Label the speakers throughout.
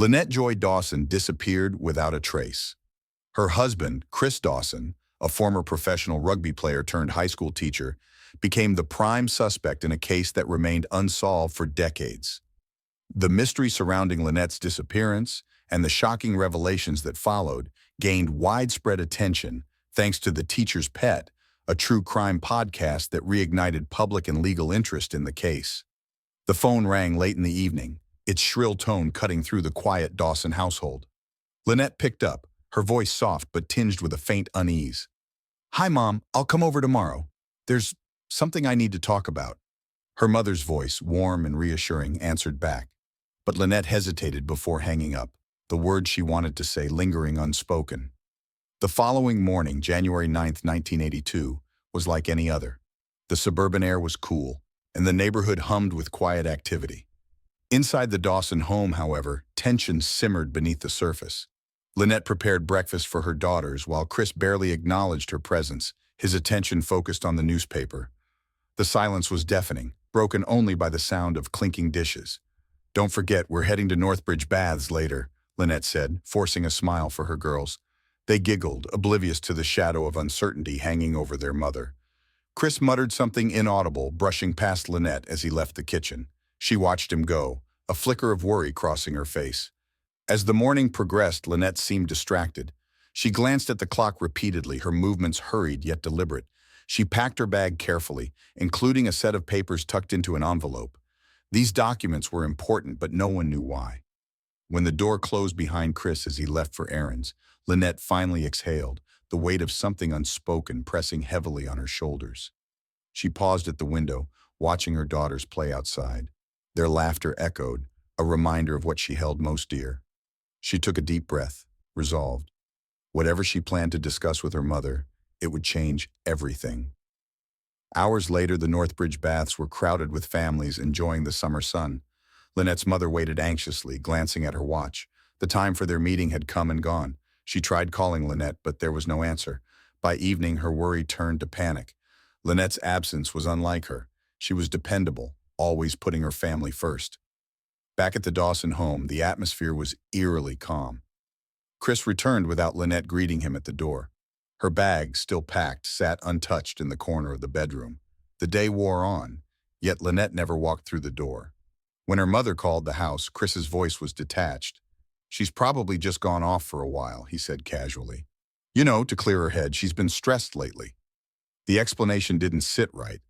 Speaker 1: Lynette Joy Dawson disappeared without a trace. Her husband, Chris Dawson, a former professional rugby player turned high school teacher, became the prime suspect in a case that remained unsolved for decades. The mystery surrounding Lynette's disappearance and the shocking revelations that followed gained widespread attention thanks to The Teacher's Pet, a true crime podcast that reignited public and legal interest in the case. The phone rang late in the evening, its shrill tone cutting through the quiet Dawson household. Lynette picked up, her voice soft but tinged with a faint unease. "Hi, Mom, I'll come over tomorrow. There's something I need to talk about." Her mother's voice, warm and reassuring, answered back. But Lynette hesitated before hanging up, the words she wanted to say lingering unspoken. The following morning, January 9th, 1982, was like any other. The suburban air was cool, and the neighborhood hummed with quiet activity. Inside the Dawson home, however, tension simmered beneath the surface. Lynette prepared breakfast for her daughters while Chris barely acknowledged her presence, his attention focused on the newspaper. The silence was deafening, broken only by the sound of clinking dishes. "Don't forget, we're heading to Northbridge Baths later," Lynette said, forcing a smile for her girls. They giggled, oblivious to the shadow of uncertainty hanging over their mother. Chris muttered something inaudible, brushing past Lynette as he left the kitchen. She watched him go, a flicker of worry crossing her face. As the morning progressed, Lynette seemed distracted. She glanced at the clock repeatedly, her movements hurried yet deliberate. She packed her bag carefully, including a set of papers tucked into an envelope. These documents were important, but no one knew why. When the door closed behind Chris as he left for errands, Lynette finally exhaled, the weight of something unspoken pressing heavily on her shoulders. She paused at the window, watching her daughters play outside. Their laughter echoed, a reminder of what she held most dear. She took a deep breath, resolved. Whatever she planned to discuss with her mother, it would change everything. Hours later, the Northbridge Baths were crowded with families enjoying the summer sun. Lynette's mother waited anxiously, glancing at her watch. The time for their meeting had come and gone. She tried calling Lynette, but there was no answer. By evening, her worry turned to panic. Lynette's absence was unlike her. She was dependable, always putting her family first. Back at the Dawson home, the atmosphere was eerily calm. Chris returned without Lynette greeting him at the door. Her bag, still packed, sat untouched in the corner of the bedroom. The day wore on, yet Lynette never walked through the door. When her mother called the house, Chris's voice was detached. "She's probably just gone off for a while," he said casually. "You know, to clear her head, she's been stressed lately." The explanation didn't sit right.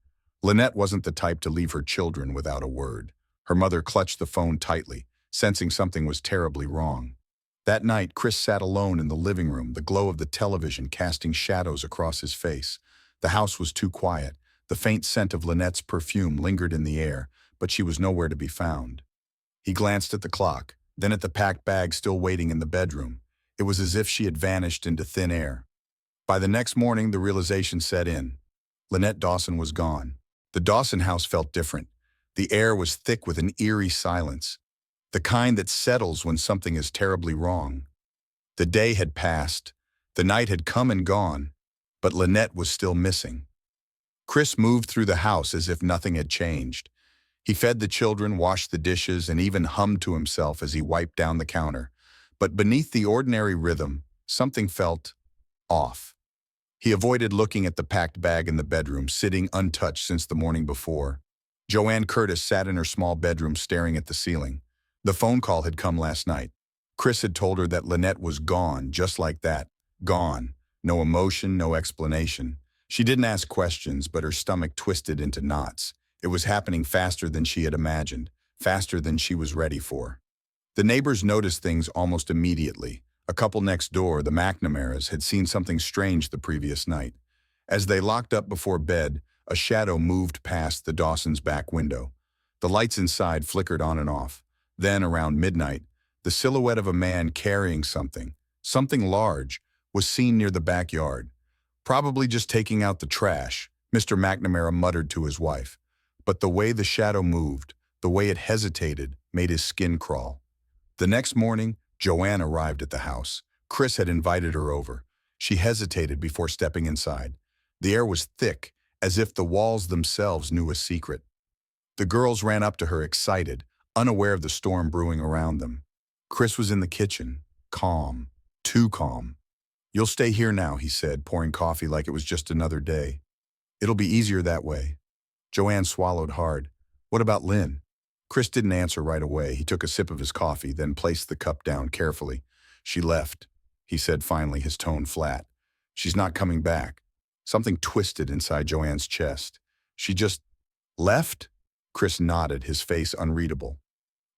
Speaker 1: Lynette wasn't the type to leave her children without a word. Her mother clutched the phone tightly, sensing something was terribly wrong. That night, Chris sat alone in the living room, the glow of the television casting shadows across his face. The house was too quiet. The faint scent of Lynette's perfume lingered in the air, but she was nowhere to be found. He glanced at the clock, then at the packed bag still waiting in the bedroom. It was as if she had vanished into thin air. By the next morning, the realization set in. Lynette Dawson was gone. The Dawson house felt different. The air was thick with an eerie silence, the kind that settles when something is terribly wrong. The day had passed, the night had come and gone, but Lynette was still missing. Chris moved through the house as if nothing had changed. He fed the children, washed the dishes, and even hummed to himself as he wiped down the counter. But beneath the ordinary rhythm, something felt off. He avoided looking at the packed bag in the bedroom, sitting untouched since the morning before. Joanne Curtis sat in her small bedroom staring at the ceiling. The phone call had come last night. Chris had told her that Lynette was gone, just like that. Gone. No emotion, no explanation. She didn't ask questions, but her stomach twisted into knots. It was happening faster than she had imagined, faster than she was ready for. The neighbors noticed things almost immediately. A couple next door, the McNamara's, had seen something strange the previous night. As they locked up before bed, a shadow moved past the Dawsons' back window. The lights inside flickered on and off. Then, around midnight, the silhouette of a man carrying something large, was seen near the backyard. "Probably just taking out the trash," Mr. McNamara muttered to his wife. But the way the shadow moved, the way it hesitated, made his skin crawl. The next morning, Joanne arrived at the house. Chris had invited her over. She hesitated before stepping inside. The air was thick, as if the walls themselves knew a secret. The girls ran up to her excited, unaware of the storm brewing around them. Chris was in the kitchen, calm, too calm. "You'll stay here now," he said, pouring coffee like it was just another day. "It'll be easier that way." Joanne swallowed hard. "What about Lynn?" Chris didn't answer right away. He took a sip of his coffee, then placed the cup down carefully. "She left," he said finally, his tone flat. "She's not coming back." Something twisted inside Joanne's chest. "She just left?" Chris nodded, his face unreadable.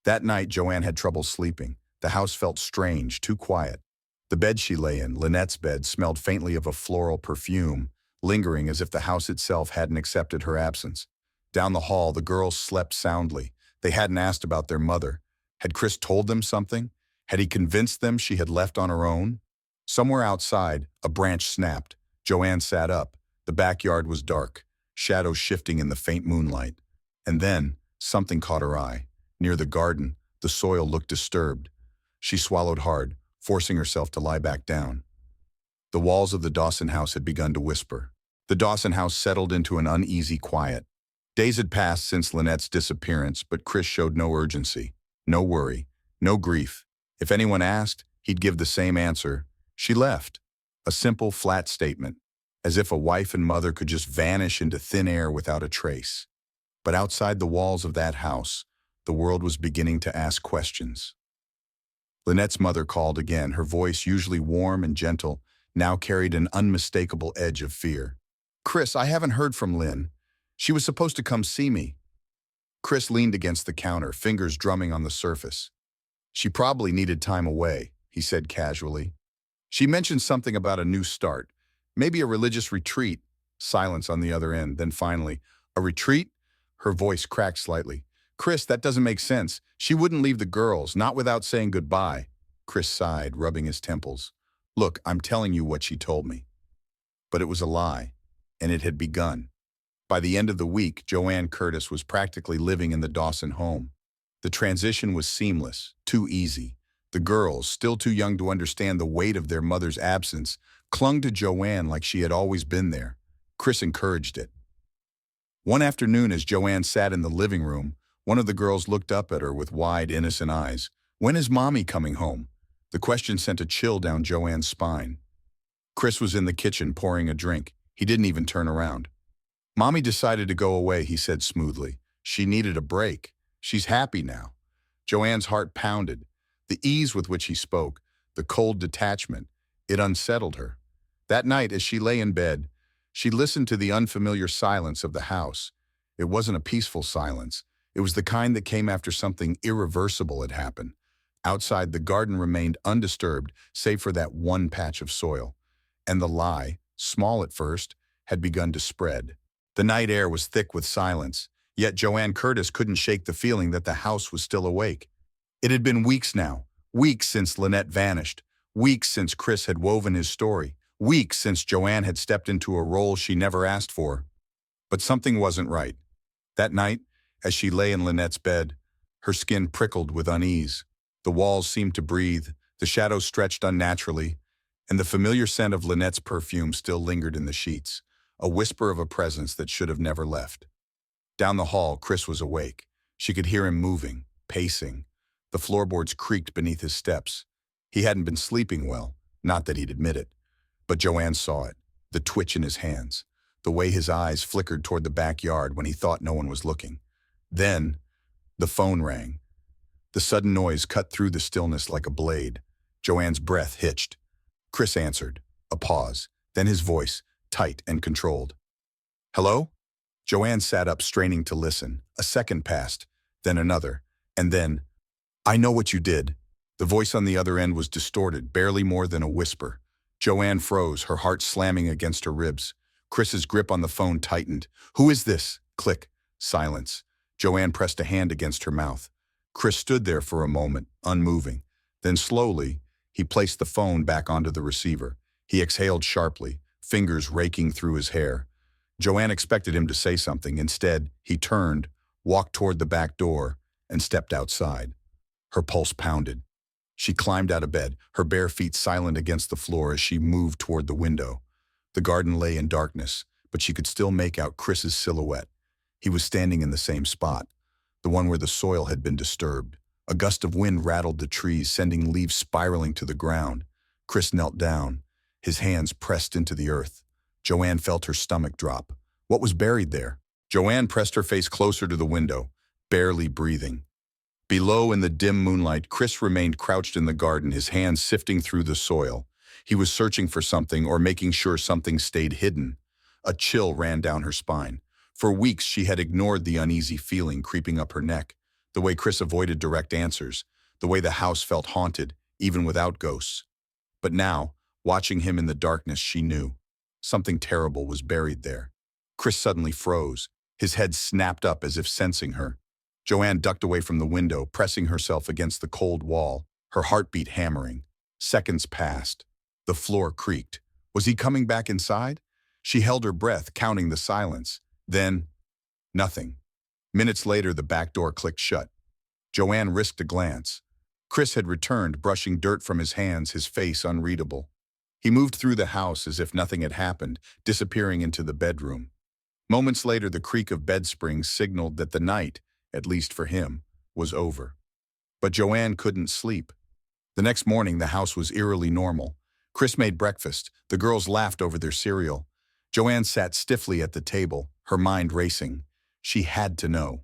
Speaker 1: That night, Joanne had trouble sleeping. The house felt strange, too quiet. The bed she lay in, Lynette's bed, smelled faintly of a floral perfume, lingering as if the house itself hadn't accepted her absence. Down the hall, the girls slept soundly. They hadn't asked about their mother. Had Chris told them something? Had he convinced them she had left on her own? Somewhere outside, a branch snapped. Joanne sat up. The backyard was dark, shadows shifting in the faint moonlight. And then, something caught her eye. Near the garden, the soil looked disturbed. She swallowed hard, forcing herself to lie back down. The walls of the Dawson house had begun to whisper. The Dawson house settled into an uneasy quiet. Days had passed since Lynette's disappearance, but Chris showed no urgency, no worry, no grief. If anyone asked, he'd give the same answer. She left. A simple, flat statement, as if a wife and mother could just vanish into thin air without a trace. But outside the walls of that house, the world was beginning to ask questions. Lynette's mother called again, her voice, usually warm and gentle, now carried an unmistakable edge of fear. "Chris, I haven't heard from Lynn. She was supposed to come see me." Chris leaned against the counter, fingers drumming on the surface. "She probably needed time away," he said casually. "She mentioned something about a new start, maybe a religious retreat." Silence on the other end, then finally, "A retreat?" Her voice cracked slightly. "Chris, that doesn't make sense. She wouldn't leave the girls, not without saying goodbye." Chris sighed, rubbing his temples. "Look, I'm telling you what she told me." But it was a lie, and it had begun. By the end of the week, Joanne Curtis was practically living in the Dawson home. The transition was seamless, too easy. The girls, still too young to understand the weight of their mother's absence, clung to Joanne like she had always been there. Chris encouraged it. One afternoon, as Joanne sat in the living room, one of the girls looked up at her with wide, innocent eyes. "When is Mommy coming home?" The question sent a chill down Joanne's spine. Chris was in the kitchen pouring a drink. He didn't even turn around. "Mommy decided to go away," he said smoothly. "She needed a break. She's happy now." Joanne's heart pounded. The ease with which he spoke, the cold detachment, it unsettled her. That night, as she lay in bed, she listened to the unfamiliar silence of the house. It wasn't a peaceful silence. It was the kind that came after something irreversible had happened. Outside, the garden remained undisturbed, save for that one patch of soil. And the lie, small at first, had begun to spread. The night air was thick with silence, yet Joanne Curtis couldn't shake the feeling that the house was still awake. It had been weeks now, weeks since Lynette vanished, weeks since Chris had woven his story, weeks since Joanne had stepped into a role she never asked for. But something wasn't right. That night, as she lay in Lynette's bed, her skin prickled with unease. The walls seemed to breathe, the shadows stretched unnaturally, and the familiar scent of Lynette's perfume still lingered in the sheets, a whisper of a presence that should have never left. Down the hall, Chris was awake. She could hear him moving, pacing. The floorboards creaked beneath his steps. He hadn't been sleeping well, not that he'd admit it. But Joanne saw it, the twitch in his hands, the way his eyes flickered toward the backyard when he thought no one was looking. Then, the phone rang. The sudden noise cut through the stillness like a blade. Joanne's breath hitched. Chris answered. A pause, then his voice, tight and controlled. "Hello?" Joanne sat up, straining to listen. A second passed, then another, and then, "I know what you did." The voice on the other end was distorted, barely more than a whisper. Joanne froze, her heart slamming against her ribs. Chris's grip on the phone tightened. "Who is this?" Click. Silence. Joanne pressed a hand against her mouth. Chris stood there for a moment, unmoving. Then slowly, he placed the phone back onto the receiver. He exhaled sharply, fingers raking through his hair. Joanne expected him to say something. Instead, he turned, walked toward the back door, and stepped outside. Her pulse pounded. She climbed out of bed, her bare feet silent against the floor as she moved toward the window. The garden lay in darkness, but she could still make out Chris's silhouette. He was standing in the same spot, the one where the soil had been disturbed. A gust of wind rattled the trees, sending leaves spiraling to the ground. Chris knelt down, his hands pressed into the earth. Joanne felt her stomach drop. What was buried there? Joanne pressed her face closer to the window, barely breathing. Below in the dim moonlight, Chris remained crouched in the garden, his hands sifting through the soil. He was searching for something or making sure something stayed hidden. A chill ran down her spine. For weeks, she had ignored the uneasy feeling creeping up her neck, the way Chris avoided direct answers, the way the house felt haunted, even without ghosts. But now, watching him in the darkness, she knew something terrible was buried there. Chris suddenly froze. His head snapped up as if sensing her. Joanne ducked away from the window, pressing herself against the cold wall, her heartbeat hammering. Seconds passed. The floor creaked. Was he coming back inside? She held her breath, counting the silence. Then, nothing. Minutes later, the back door clicked shut. Joanne risked a glance. Chris had returned, brushing dirt from his hands, his face unreadable. He moved through the house as if nothing had happened, disappearing into the bedroom. Moments later, the creak of bed springs signaled that the night, at least for him, was over. But Joanne couldn't sleep. The next morning, the house was eerily normal. Chris made breakfast. The girls laughed over their cereal. Joanne sat stiffly at the table, her mind racing. She had to know.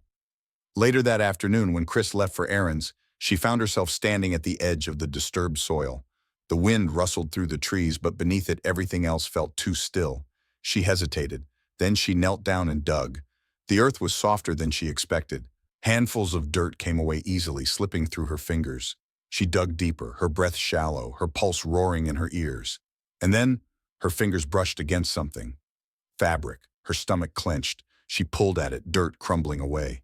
Speaker 1: Later that afternoon, when Chris left for errands, she found herself standing at the edge of the disturbed soil. The wind rustled through the trees, but beneath it, everything else felt too still. She hesitated. Then she knelt down and dug. The earth was softer than she expected. Handfuls of dirt came away easily, slipping through her fingers. She dug deeper, her breath shallow, her pulse roaring in her ears. And then, her fingers brushed against something. Fabric. Her stomach clenched. She pulled at it, dirt crumbling away.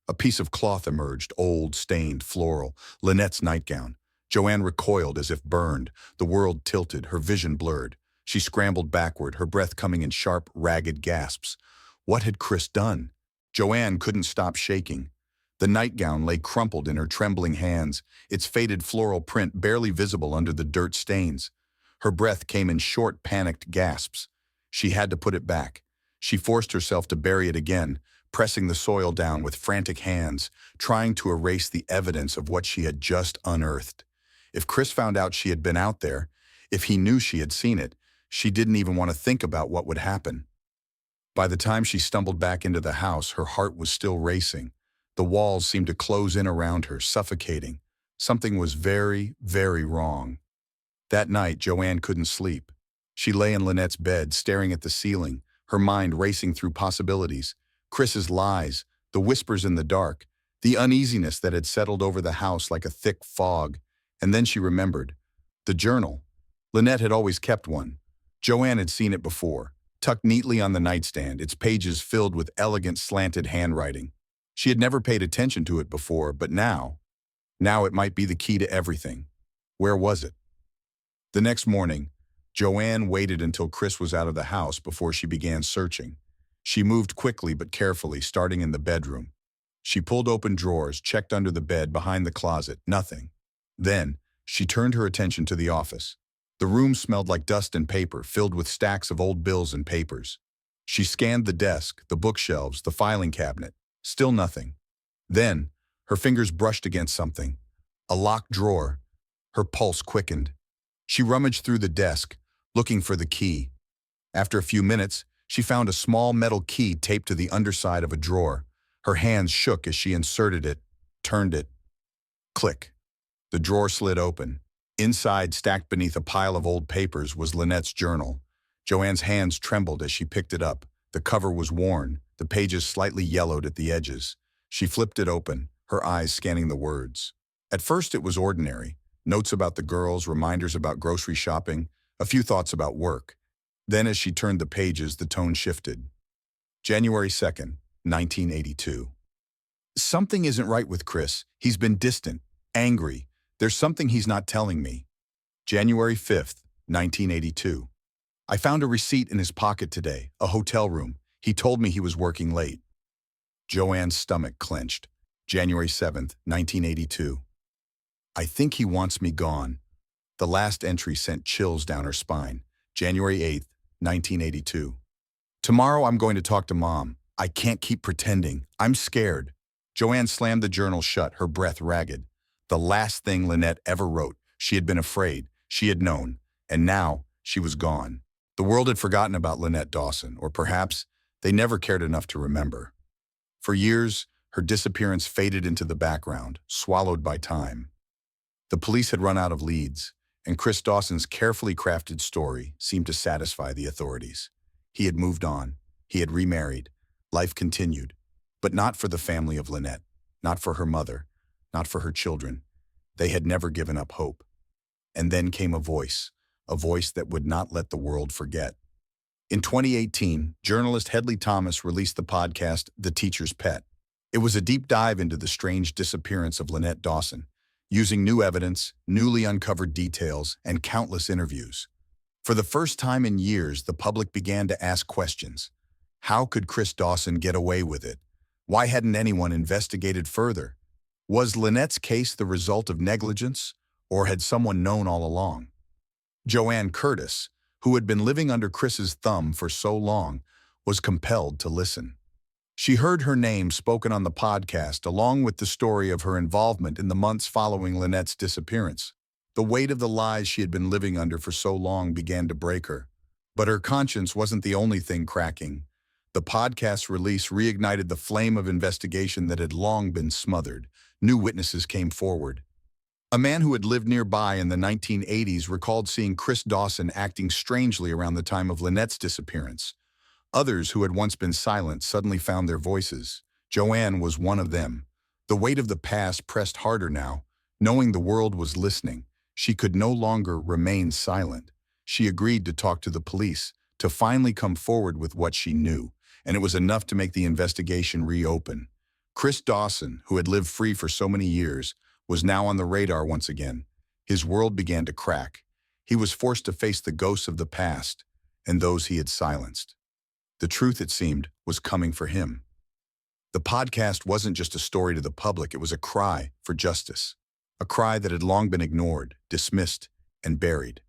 Speaker 1: A piece of cloth emerged, old, stained, floral. Lynette's nightgown. Joanne recoiled as if burned. The world tilted, her vision blurred. She scrambled backward, her breath coming in sharp, ragged gasps. What had Chris done? Joanne couldn't stop shaking. The nightgown lay crumpled in her trembling hands, its faded floral print barely visible under the dirt stains. Her breath came in short, panicked gasps. She had to put it back. She forced herself to bury it again, pressing the soil down with frantic hands, trying to erase the evidence of what she had just unearthed. If Chris found out she had been out there, if he knew she had seen it, she didn't even want to think about what would happen. By the time she stumbled back into the house, her heart was still racing. The walls seemed to close in around her, suffocating. Something was very, very wrong. That night, Joanne couldn't sleep. She lay in Lynette's bed, staring at the ceiling, her mind racing through possibilities. Chris's lies, the whispers in the dark, the uneasiness that had settled over the house like a thick fog. And then she remembered. The journal. Lynette had always kept one. Joanne had seen it before, tucked neatly on the nightstand, its pages filled with elegant slanted handwriting. She had never paid attention to it before, but now it might be the key to everything. Where was it? The next morning, Joanne waited until Chris was out of the house before she began searching. She moved quickly but carefully, starting in the bedroom. She pulled open drawers, checked under the bed, behind the closet, nothing. Then, she turned her attention to the office. The room smelled like dust and paper, filled with stacks of old bills and papers. She scanned the desk, the bookshelves, the filing cabinet. Still nothing. Then, her fingers brushed against something. A locked drawer. Her pulse quickened. She rummaged through the desk, looking for the key. After a few minutes, she found a small metal key taped to the underside of a drawer. Her hands shook as she inserted it, turned it. Click. The drawer slid open. Inside, stacked beneath a pile of old papers, was Lynette's journal. Joanne's hands trembled as she picked it up. The cover was worn, the pages slightly yellowed at the edges. She flipped it open, her eyes scanning the words. At first it was ordinary. Notes about the girls, reminders about grocery shopping, a few thoughts about work. Then as she turned the pages, the tone shifted. January 2nd, 1982. Something isn't right with Chris. He's been distant, angry. There's something he's not telling me. January 5th, 1982. I found a receipt in his pocket today, a hotel room. He told me he was working late. Joanne's stomach clenched. January 7th, 1982. I think he wants me gone. The last entry sent chills down her spine. January 8th, 1982. Tomorrow I'm going to talk to Mom. I can't keep pretending. I'm scared. Joanne slammed the journal shut, her breath ragged. The last thing Lynette ever wrote. She had been afraid. She had known. And now, she was gone. The world had forgotten about Lynette Dawson, or perhaps they never cared enough to remember. For years, her disappearance faded into the background, swallowed by time. The police had run out of leads, and Chris Dawson's carefully crafted story seemed to satisfy the authorities. He had moved on. He had remarried. Life continued. But not for the family of Lynette, not for her mother, not for her children. They had never given up hope. And then came a voice that would not let the world forget. In 2018, journalist Hedley Thomas released the podcast, The Teacher's Pet. It was a deep dive into the strange disappearance of Lynette Dawson, using new evidence, newly uncovered details, and countless interviews. For the first time in years, the public began to ask questions. How could Chris Dawson get away with it? Why hadn't anyone investigated further? Was Lynette's case the result of negligence, or had someone known all along? Joanne Curtis, who had been living under Chris's thumb for so long, was compelled to listen. She heard her name spoken on the podcast along with the story of her involvement in the months following Lynette's disappearance. The weight of the lies she had been living under for so long began to break her. But her conscience wasn't the only thing cracking. The podcast's release reignited the flame of investigation that had long been smothered. New witnesses came forward. A man who had lived nearby in the 1980s recalled seeing Chris Dawson acting strangely around the time of Lynette's disappearance. Others who had once been silent suddenly found their voices. Joanne was one of them. The weight of the past pressed harder now. Knowing the world was listening, she could no longer remain silent. She agreed to talk to the police, to finally come forward with what she knew, and it was enough to make the investigation reopen. Chris Dawson, who had lived free for so many years, was now on the radar once again. His world began to crack. He was forced to face the ghosts of the past and those he had silenced. The truth, it seemed, was coming for him. The podcast wasn't just a story to the public, it was a cry for justice. A cry that had long been ignored, dismissed, and buried.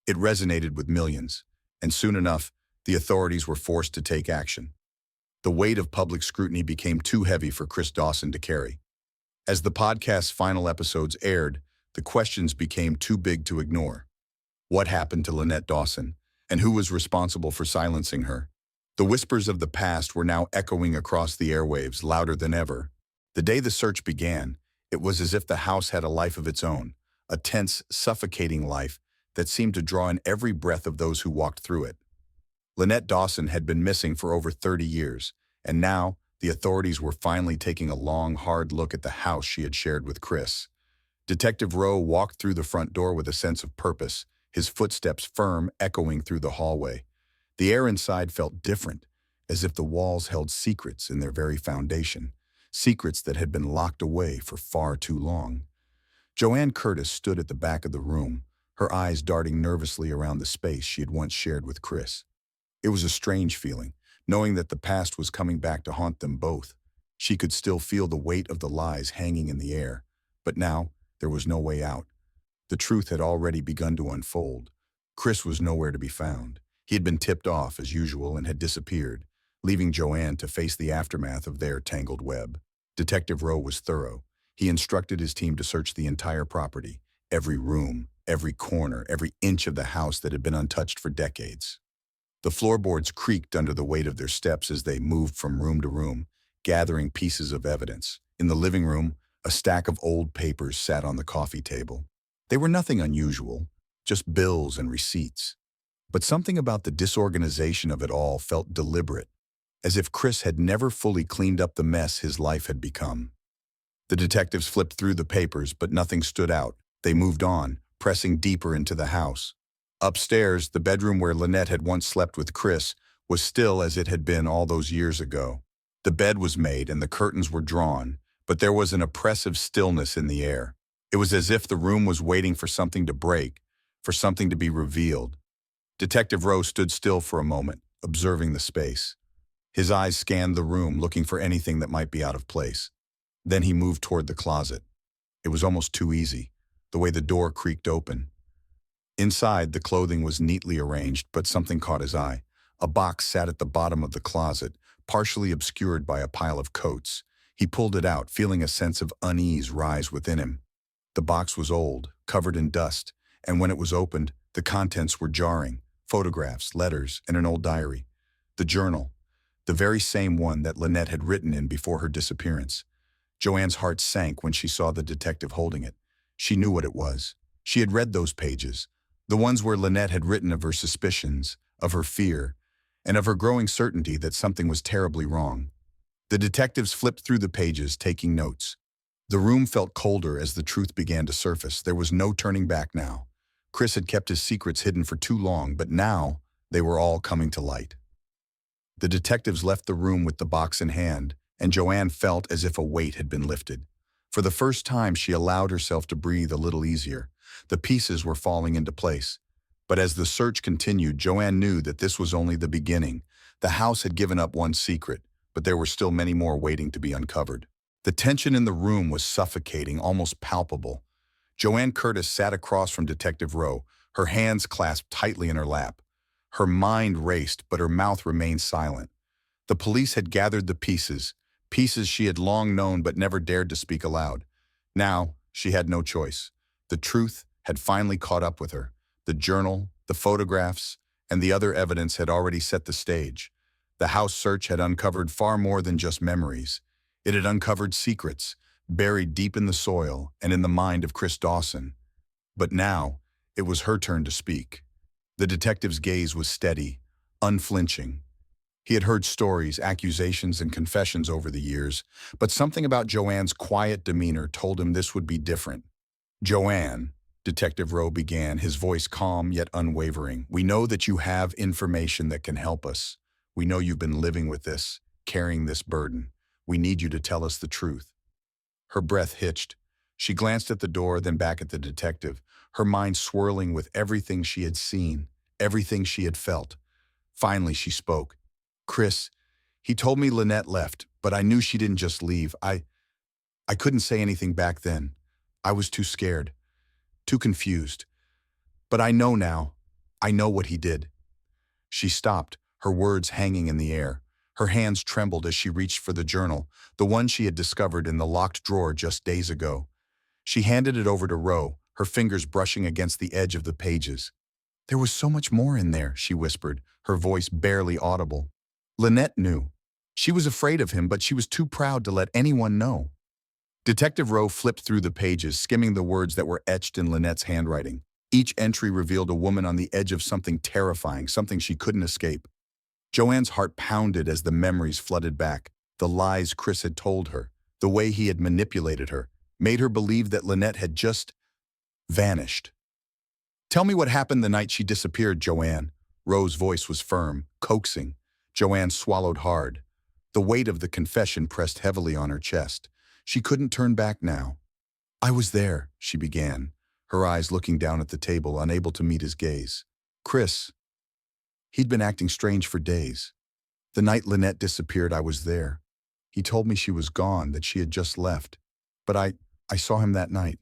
Speaker 1: It resonated with millions, and soon enough, the authorities were forced to take action. The weight of public scrutiny became too heavy for Chris Dawson to carry. As the podcast's final episodes aired, the questions became too big to ignore. What happened to Lynette Dawson, and who was responsible for silencing her? The whispers of the past were now echoing across the airwaves, louder than ever. The day the search began, it was as if the house had a life of its own, a tense, suffocating life that seemed to draw in every breath of those who walked through it. Lynette Dawson had been missing for over 30 years, and now the authorities were finally taking a long, hard look at the house she had shared with Chris. Detective Rowe walked through the front door with a sense of purpose, his footsteps firm, echoing through the hallway. The air inside felt different, as if the walls held secrets in their very foundation, secrets that had been locked away for far too long. Joanne Curtis stood at the back of the room, her eyes darting nervously around the space she had once shared with Chris. It was a strange feeling, knowing that the past was coming back to haunt them both. She could still feel the weight of the lies hanging in the air, but now there was no way out. The truth had already begun to unfold. Chris was nowhere to be found. He had been tipped off, as usual, and had disappeared, leaving Joanne to face the aftermath of their tangled web. Detective Rowe was thorough. He instructed his team to search the entire property, every room, every corner, every inch of the house that had been untouched for decades. The floorboards creaked under the weight of their steps as they moved from room to room, gathering pieces of evidence. In the living room, a stack of old papers sat on the coffee table. They were nothing unusual, just bills and receipts. But something about the disorganization of it all felt deliberate, as if Chris had never fully cleaned up the mess his life had become. The detectives flipped through the papers, but nothing stood out. They moved on, pressing deeper into the house. Upstairs, the bedroom where Lynette had once slept with Chris was still as it had been all those years ago. The bed was made and the curtains were drawn, but there was an oppressive stillness in the air. It was as if the room was waiting for something to break, for something to be revealed. Detective Rowe stood still for a moment, observing the space. His eyes scanned the room, looking for anything that might be out of place. Then he moved toward the closet. It was almost too easy, the way the door creaked open. Inside, the clothing was neatly arranged, but something caught his eye. A box sat at the bottom of the closet, partially obscured by a pile of coats. He pulled it out, feeling a sense of unease rise within him. The box was old, covered in dust, and when it was opened, the contents were jarring: photographs, letters, and an old diary. The journal, the very same one that Lynette had written in before her disappearance. Joanne's heart sank when she saw the detective holding it. She knew what it was. She had read those pages, the ones where Lynette had written of her suspicions, of her fear, and of her growing certainty that something was terribly wrong. The detectives flipped through the pages, taking notes. The room felt colder as the truth began to surface. There was no turning back now. Chris had kept his secrets hidden for too long, but now they were all coming to light. The detectives left the room with the box in hand, and Joanne felt as if a weight had been lifted. For the first time, she allowed herself to breathe a little easier. The pieces were falling into place. But as the search continued, Joanne knew that this was only the beginning. The house had given up one secret, but there were still many more waiting to be uncovered. The tension in the room was suffocating, almost palpable. Joanne Curtis sat across from Detective Rowe, her hands clasped tightly in her lap. Her mind raced, but her mouth remained silent. The police had gathered the pieces she had long known but never dared to speak aloud. Now, she had no choice. The truth had finally caught up with her. The journal, the photographs, and the other evidence had already set the stage. The house search had uncovered far more than just memories. It had uncovered secrets, buried deep in the soil and in the mind of Chris Dawson. But now, it was her turn to speak. The detective's gaze was steady, unflinching. He had heard stories, accusations, and confessions over the years, but something about Joanne's quiet demeanor told him this would be different. "Joanne," Detective Rowe began, his voice calm yet unwavering, "we know that you have information that can help us. We know you've been living with this, carrying this burden. We need you to tell us the truth." Her breath hitched. She glanced at the door, then back at the detective, her mind swirling with everything she had seen, everything she had felt. Finally, she spoke. "Chris, he told me Lynette left, but I knew she didn't just leave. I couldn't say anything back then. I was too scared, too confused. But I know now. I know what he did." She stopped, her words hanging in the air. Her hands trembled as she reached for the journal, the one she had discovered in the locked drawer just days ago. She handed it over to Rowe, her fingers brushing against the edge of the pages. "There was so much more in there," she whispered, her voice barely audible. Lynette knew. She was afraid of him, but she was too proud to let anyone know. Detective Rowe flipped through the pages, skimming the words that were etched in Lynette's handwriting. Each entry revealed a woman on the edge of something terrifying, something she couldn't escape. Joanne's heart pounded as the memories flooded back. The lies Chris had told her, the way he had manipulated her, made her believe that Lynette had just vanished. "Tell me what happened the night she disappeared, Joanne." Rowe's voice was firm, coaxing. Joanne swallowed hard. The weight of the confession pressed heavily on her chest. She couldn't turn back now. "I was there," she began, her eyes looking down at the table, unable to meet his gaze. "Chris, he'd been acting strange for days. The night Lynette disappeared, I was there. He told me she was gone, that she had just left. But I saw him that night.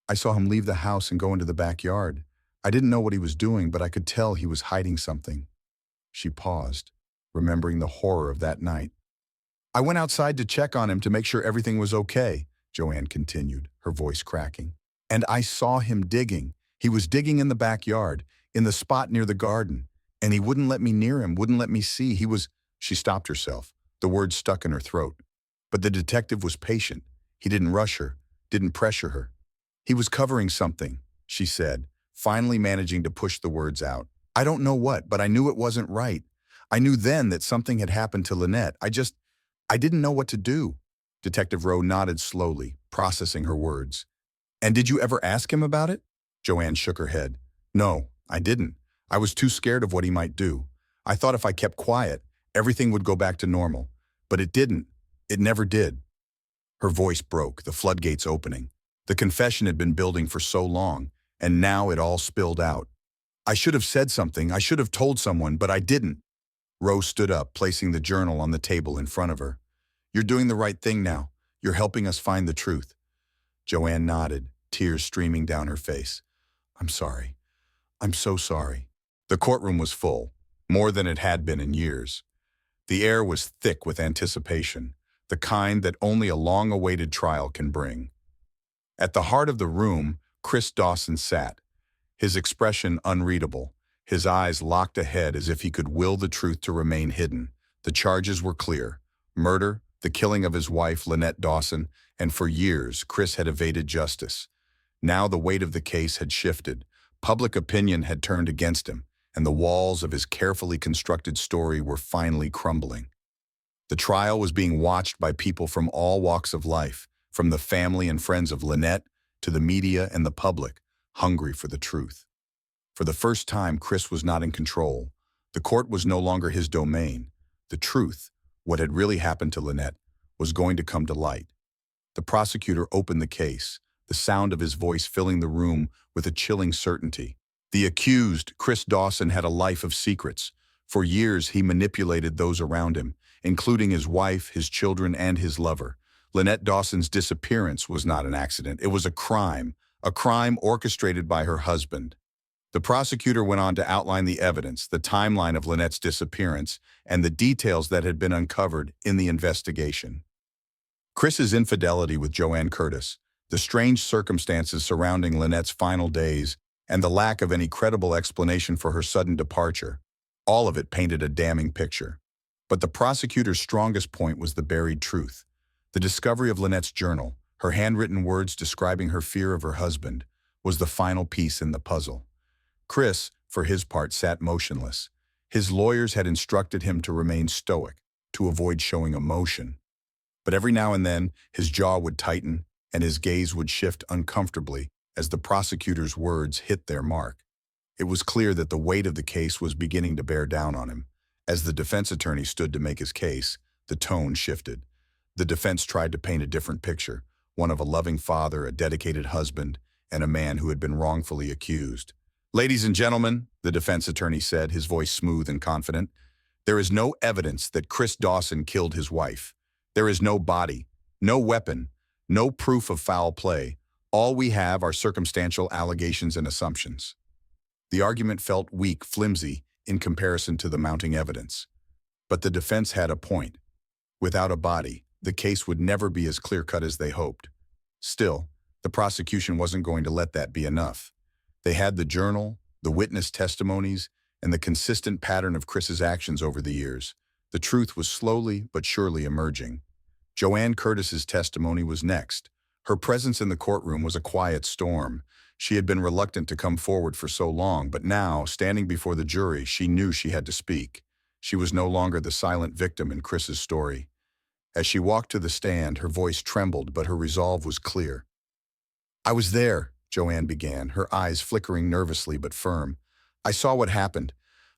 Speaker 1: I saw him leave the house and go into the backyard. I didn't know what he was doing, but I could tell he was hiding something." She paused, remembering the horror of that night. "I went outside to check on him to make sure everything was okay," Joanne continued, her voice cracking. "And I saw him digging. He was digging in the backyard, in the spot near the garden. And he wouldn't let me near him, wouldn't let me see. He was—" She stopped herself, the words stuck in her throat. But the detective was patient. He didn't rush her, didn't pressure her. "He was covering something," she said, finally managing to push the words out. "I don't know what, but I knew it wasn't right. I knew then that something had happened to Lynette. I didn't know what to do." Detective Rowe nodded slowly, processing her words. "And did you ever ask him about it?" Joanne shook her head. "No, I didn't. I was too scared of what he might do. I thought if I kept quiet, everything would go back to normal. But it didn't. It never did." Her voice broke, the floodgates opening. The confession had been building for so long, and now it all spilled out. "I should have said something. I should have told someone, but I didn't." Rose stood up, placing the journal on the table in front of her. "You're doing the right thing now. You're helping us find the truth." Joanne nodded, tears streaming down her face. "I'm sorry. I'm so sorry." The courtroom was full, more than it had been in years. The air was thick with anticipation. the kind that only a long-awaited trial can bring. At the heart of the room, Chris Dawson sat, his expression unreadable, his eyes locked ahead as if he could will the truth to remain hidden. The charges were clear: murder, the killing of his wife, Lynette Dawson, and for years, Chris had evaded justice. Now the weight of the case had shifted. Public opinion had turned against him, and the walls of his carefully constructed story were finally crumbling. The trial was being watched by people from all walks of life, from the family and friends of Lynette to the media and the public, hungry for the truth. For the first time, Chris was not in control. The court was no longer his domain. The truth, what had really happened to Lynette, was going to come to light. The prosecutor opened the case, the sound of his voice filling the room with a chilling certainty. The accused, Chris Dawson, had a life of secrets. For years, he manipulated those around him, including his wife, his children, and his lover. Lynette Dawson's disappearance was not an accident. It was a crime orchestrated by her husband. The prosecutor went on to outline the evidence, the timeline of Lynette's disappearance, and the details that had been uncovered in the investigation. Chris's infidelity with Joanne Curtis, the strange circumstances surrounding Lynette's final days, and the lack of any credible explanation for her sudden departure, all of it painted a damning picture. But the prosecutor's strongest point was the buried truth. The discovery of Lynette's journal, her handwritten words describing her fear of her husband, was the final piece in the puzzle. Chris, for his part, sat motionless. His lawyers had instructed him to remain stoic, to avoid showing emotion. But every now and then, his jaw would tighten, and his gaze would shift uncomfortably as the prosecutor's words hit their mark. It was clear that the weight of the case was beginning to bear down on him. As the defense attorney stood to make his case, the tone shifted. The defense tried to paint a different picture, one of a loving father, a dedicated husband, and a man who had been wrongfully accused. "Ladies and gentlemen," the defense attorney said, his voice smooth and confident, "there is no evidence that Chris Dawson killed his wife. There is no body, no weapon, no proof of foul play. All we have are circumstantial allegations and assumptions." The argument felt weak, flimsy, in comparison to the mounting evidence. But the defense had a point. Without a body, the case would never be as clear-cut as they hoped. Still, the prosecution wasn't going to let that be enough. They had the journal, the witness testimonies, and the consistent pattern of Chris's actions over the years. The truth was slowly but surely emerging. Joanne Curtis's testimony was next. Her presence in the courtroom was a quiet storm. She had been reluctant to come forward for so long, but now, standing before the jury, she knew she had to speak. She was no longer the silent victim in Chris's story. As she walked to the stand, her voice trembled, but her resolve was clear. "I was there," Joanne began, her eyes flickering nervously but firm. "I saw what happened.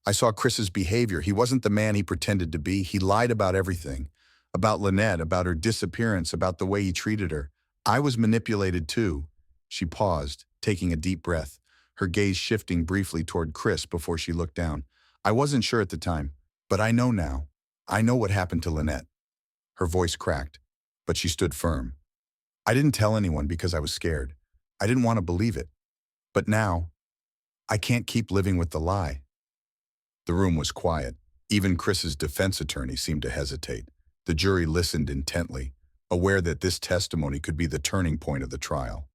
Speaker 1: I saw Chris's behavior. He wasn't the man he pretended to be. He lied about everything. About Lynette, about her disappearance, about the way he treated her. I was manipulated too." She paused, taking a deep breath, her gaze shifting briefly toward Chris before she looked down. "I wasn't sure at the time, but I know now. I know what happened to Lynette." Her voice cracked, but she stood firm. "I didn't tell anyone because I was scared. I didn't want to believe it. But now, I can't keep living with the lie." The room was quiet. Even Chris's defense attorney seemed to hesitate. The jury listened intently, aware that this testimony could be the turning point of the trial.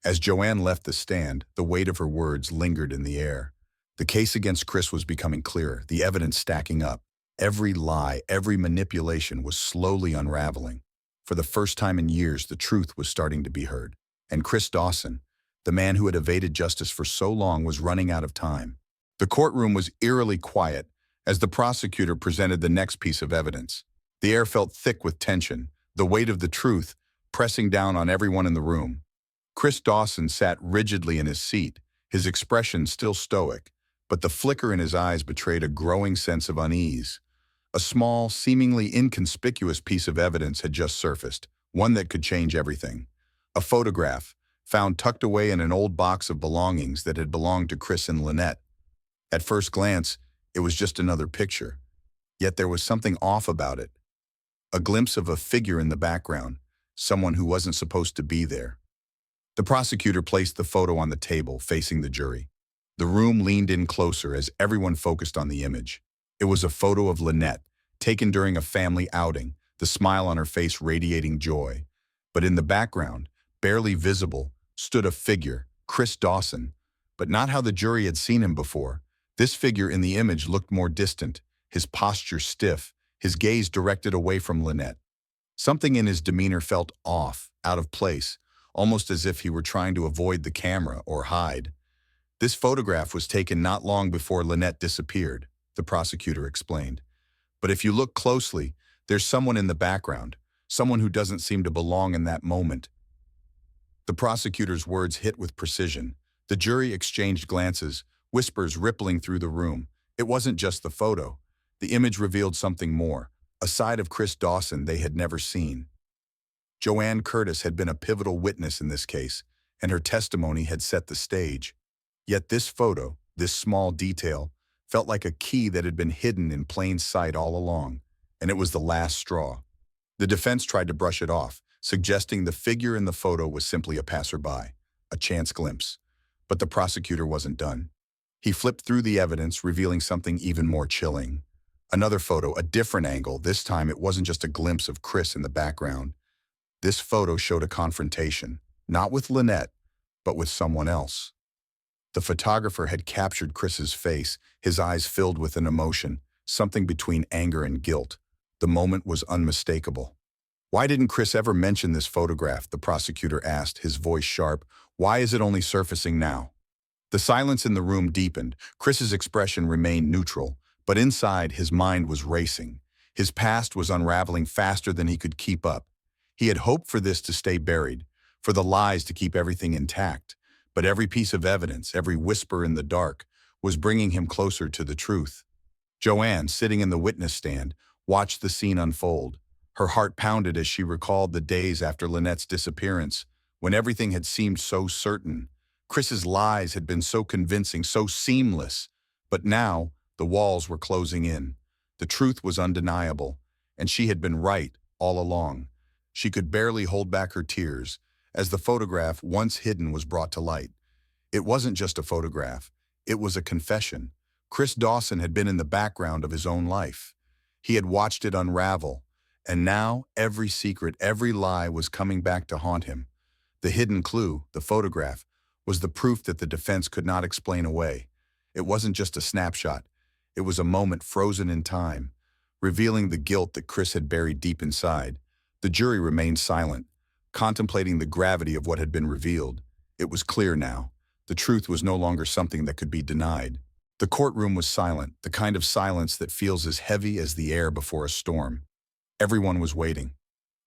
Speaker 1: As Joanne left the stand, the weight of her words lingered in the air. The case against Chris was becoming clearer, the evidence stacking up. Every lie, every manipulation was slowly unraveling. For the first time in years, the truth was starting to be heard. And Chris Dawson, the man who had evaded justice for so long, was running out of time. The courtroom was eerily quiet as the prosecutor presented the next piece of evidence. The air felt thick with tension, the weight of the truth pressing down on everyone in the room. Chris Dawson sat rigidly in his seat, his expression still stoic, but the flicker in his eyes betrayed a growing sense of unease. A small, seemingly inconspicuous piece of evidence had just surfaced, one that could change everything. A photograph, found tucked away in an old box of belongings that had belonged to Chris and Lynette. At first glance, it was just another picture. Yet there was something off about it. A glimpse of a figure in the background, someone who wasn't supposed to be there. The prosecutor placed the photo on the table, facing the jury. The room leaned in closer as everyone focused on the image. It was a photo of Lynette, taken during a family outing, the smile on her face radiating joy. But in the background, barely visible, stood a figure, Chris Dawson, but not how the jury had seen him before. This figure in the image looked more distant, his posture stiff, his gaze directed away from Lynette. Something in his demeanor felt off, out of place, almost as if he were trying to avoid the camera or hide. This photograph was taken not long before Lynette disappeared, the prosecutor explained. But if you look closely, there's someone in the background, someone who doesn't seem to belong in that moment. The prosecutor's words hit with precision. The jury exchanged glances, whispers rippling through the room. It wasn't just the photo. The image revealed something more, a side of Chris Dawson they had never seen. Joanne Curtis had been a pivotal witness in this case, and her testimony had set the stage. Yet this photo, this small detail, felt like a key that had been hidden in plain sight all along, and it was the last straw. The defense tried to brush it off, suggesting the figure in the photo was simply a passerby, a chance glimpse. But the prosecutor wasn't done. He flipped through the evidence, revealing something even more chilling. Another photo, a different angle. This time it wasn't just a glimpse of Chris in the background. This photo showed a confrontation, not with Lynette, but with someone else. The photographer had captured Chris's face, his eyes filled with an emotion, something between anger and guilt. The moment was unmistakable. "Why didn't Chris ever mention this photograph?" the prosecutor asked, his voice sharp. "Why is it only surfacing now?" The silence in the room deepened. Chris's expression remained neutral, but inside his mind was racing. His past was unraveling faster than he could keep up. He had hoped for this to stay buried, for the lies to keep everything intact. But every piece of evidence, every whisper in the dark, was bringing him closer to the truth. Joanne, sitting in the witness stand, watched the scene unfold. Her heart pounded as she recalled the days after Lynette's disappearance, when everything had seemed so certain. Chris's lies had been so convincing, so seamless. But now, the walls were closing in. The truth was undeniable, and she had been right all along. She could barely hold back her tears as the photograph, once hidden, was brought to light. It wasn't just a photograph. It was a confession. Chris Dawson had been in the background of his own life. He had watched it unravel, and now every secret, every lie was coming back to haunt him. The hidden clue, the photograph, was the proof that the defense could not explain away. It wasn't just a snapshot. It was a moment frozen in time, revealing the guilt that Chris had buried deep inside. The jury remained silent, contemplating the gravity of what had been revealed. It was clear now. The truth was no longer something that could be denied. The courtroom was silent, the kind of silence that feels as heavy as the air before a storm. Everyone was waiting.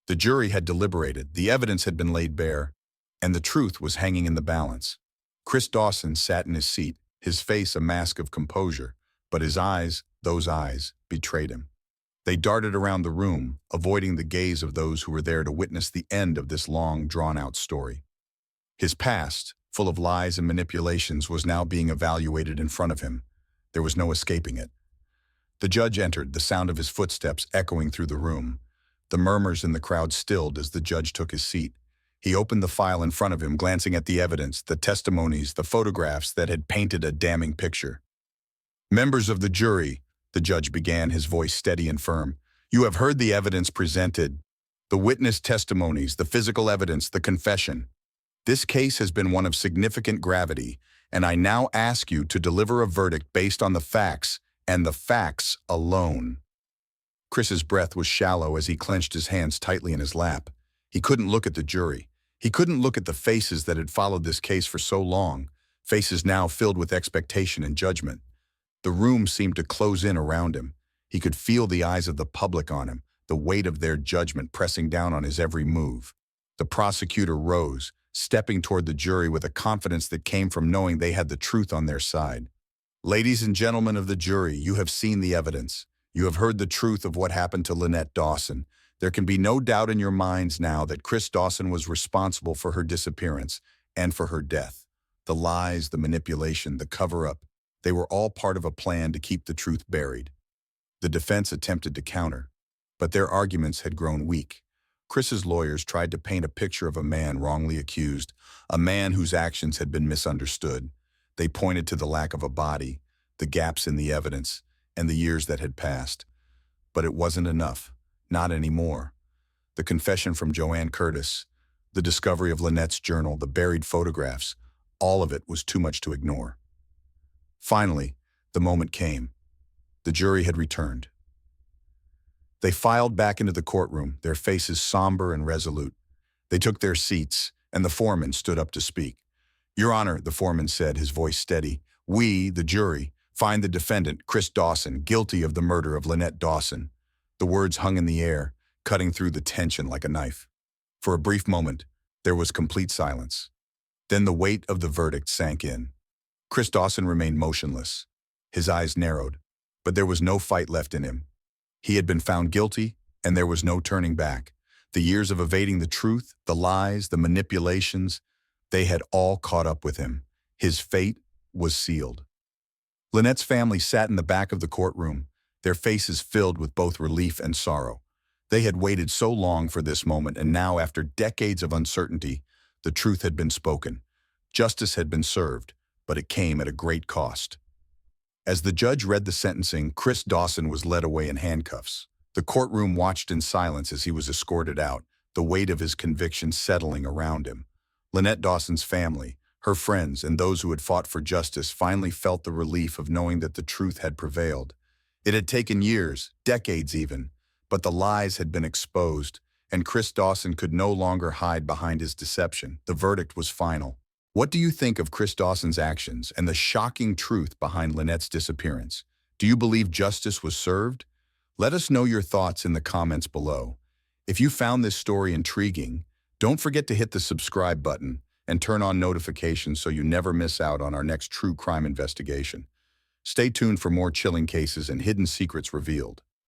Speaker 1: The jury had deliberated, the evidence had been laid bare, and the truth was hanging in the balance. Chris Dawson sat in his seat, his face a mask of composure, but his eyes, those eyes, betrayed him. They darted around the room, avoiding the gaze of those who were there to witness the end of this long, drawn-out story. His past, full of lies and manipulations, was now being evaluated in front of him. There was no escaping it. The judge entered, the sound of his footsteps echoing through the room. The murmurs in the crowd stilled as the judge took his seat. He opened the file in front of him, glancing at the evidence, the testimonies, the photographs that had painted a damning picture. "Members of the jury," the judge began, his voice steady and firm, "you have heard the evidence presented, the witness testimonies, the physical evidence, the confession. This case has been one of significant gravity, and I now ask you to deliver a verdict based on the facts, and the facts alone." Chris's breath was shallow as he clenched his hands tightly in his lap. He couldn't look at the jury. He couldn't look at the faces that had followed this case for so long, faces now filled with expectation and judgment. The room seemed to close in around him. He could feel the eyes of the public on him, the weight of their judgment pressing down on his every move. The prosecutor rose, stepping toward the jury with a confidence that came from knowing they had the truth on their side. "Ladies and gentlemen of the jury, you have seen the evidence. You have heard the truth of what happened to Lynette Dawson. There can be no doubt in your minds now that Chris Dawson was responsible for her disappearance and for her death. The lies, the manipulation, the cover-up, they were all part of a plan to keep the truth buried." The defense attempted to counter, but their arguments had grown weak. Chris's lawyers tried to paint a picture of a man wrongly accused, a man whose actions had been misunderstood. They pointed to the lack of a body, the gaps in the evidence, and the years that had passed. But it wasn't enough. Not anymore. The confession from Joanne Curtis, the discovery of Lynette's journal, the buried photographs, all of it was too much to ignore. Finally, the moment came. The jury had returned. They filed back into the courtroom, their faces somber and resolute. They took their seats, and the foreman stood up to speak. "Your Honor," the foreman said, his voice steady, "we, the jury, find the defendant, Chris Dawson, guilty of the murder of Lynette Dawson." The words hung in the air, cutting through the tension like a knife. For a brief moment, there was complete silence. Then the weight of the verdict sank in. Chris Dawson remained motionless. His eyes narrowed, but there was no fight left in him. He had been found guilty, and there was no turning back. The years of evading the truth, the lies, the manipulations, they had all caught up with him. His fate was sealed. Lynette's family sat in the back of the courtroom, their faces filled with both relief and sorrow. They had waited so long for this moment, and now, after decades of uncertainty, the truth had been spoken. Justice had been served, but it came at a great cost. As the judge read the sentencing, Chris Dawson was led away in handcuffs. The courtroom watched in silence as he was escorted out, the weight of his conviction settling around him. Lynette Dawson's family, her friends, and those who had fought for justice finally felt the relief of knowing that the truth had prevailed. It had taken years, decades even, but the lies had been exposed, and Chris Dawson could no longer hide behind his deception. The verdict was final. What do you think of Chris Dawson's actions and the shocking truth behind Lynette's disappearance? Do you believe justice was served? Let us know your thoughts in the comments below. If you found this story intriguing, don't forget to hit the subscribe button and turn on notifications so you never miss out on our next true crime investigation. Stay tuned for more chilling cases and hidden secrets revealed.